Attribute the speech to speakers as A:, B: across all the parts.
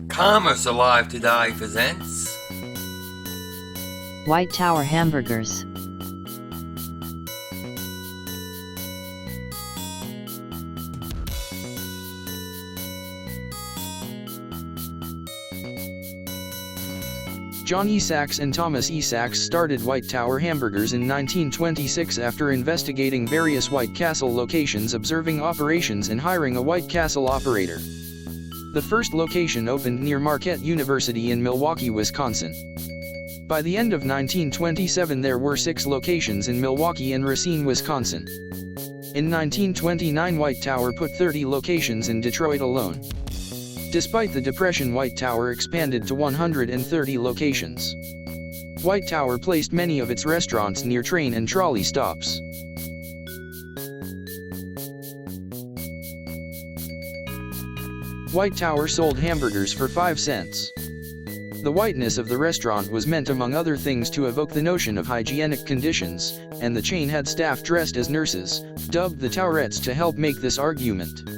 A: Commerce Alive to Die presents
B: White Tower Hamburgers.
C: John E. Sachs and Thomas E. Sachs started White Tower Hamburgers in 1926 after investigating various White Castle locations, observing operations and hiring a White Castle operator. The first location opened near Marquette University in Milwaukee, Wisconsin. By the end of 1927 there were 6 locations in Milwaukee and Racine, Wisconsin. In 1929 White Tower put 30 locations in Detroit alone. Despite the Depression, White Tower expanded to 130 locations. White Tower placed many of its restaurants near train and trolley stops. White Tower sold hamburgers for 5 cents. The whiteness of the restaurant was meant, among other things, to evoke the notion of hygienic conditions, and the chain had staff dressed as nurses, dubbed the Towerettes, to help make this argument.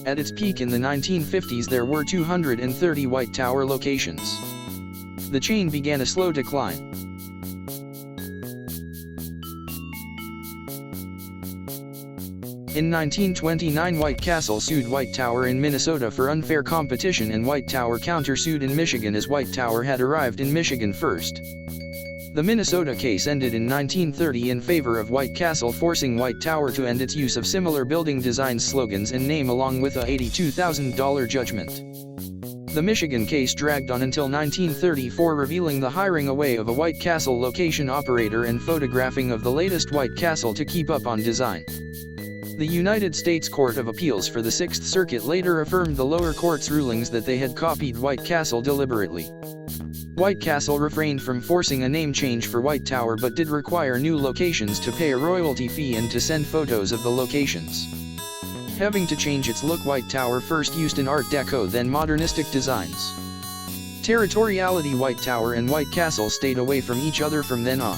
C: At its peak in the 1950s there were 230 White Tower locations. The chain began a slow decline. In 1929 White Castle sued White Tower in Minnesota for unfair competition, and White Tower countersued in Michigan as White Tower had arrived in Michigan first. The Minnesota case ended in 1930 in favor of White Castle, forcing White Tower to end its use of similar building designs, slogans and name, along with a $82,000 judgment. The Michigan case dragged on until 1934, revealing the hiring away of a White Castle location operator and photographing of the latest White Castle to keep up on design. The United States Court of Appeals for the 6th Circuit later affirmed the lower court's rulings that they had copied White Castle deliberately. White Castle refrained from forcing a name change for White Tower, but did require new locations to pay a royalty fee and to send photos of the locations. Having to change its look, White Tower first used an Art Deco, then modernistic designs. Territoriality: White Tower and White Castle stayed away from each other from then on.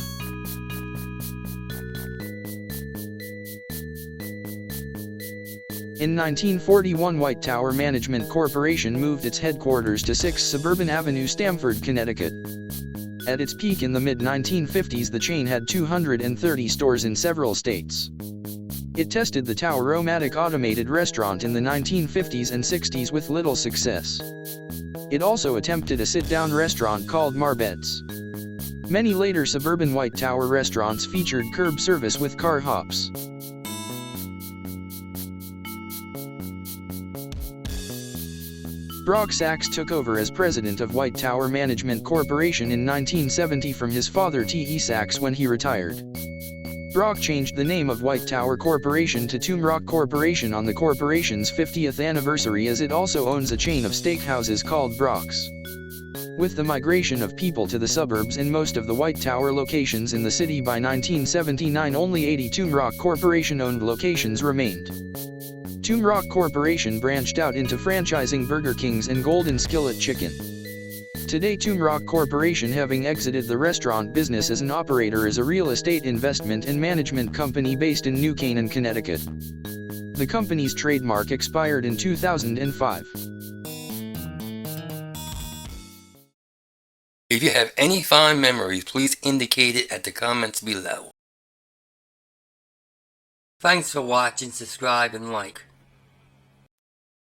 C: In 1941 White Tower Management Corporation moved its headquarters to 6 Suburban Avenue, Stamford, Connecticut. At its peak in the mid-1950s the chain had 230 stores in several states. It tested the Tower-O-Matic automated restaurant in the 1950s and 60s with little success. It also attempted a sit-down restaurant called Marbets. Many later suburban White Tower restaurants featured curb service with car hops. Brock Sachs took over as president of White Tower Management Corporation in 1970 from his father T. E. Sachs when he retired. Brock changed the name of White Tower Corporation to Toomrock Corporation on the corporation's 50th anniversary, as it also owns a chain of steakhouses called Brock's. With the migration of people to the suburbs in most of the White Tower locations in the city by 1979, only 80 Toomrock Corporation-owned locations remained. Toomrock Corporation branched out into franchising Burger King's and Golden Skillet Chicken. Today Toomrock Corporation, having exited the restaurant business as an operator, is a real estate investment and management company based in New Canaan, Connecticut. The company's trademark expired in 2005.
A: If you have any fond memories, please indicate it at the comments below. Thanks for watching, subscribe and like.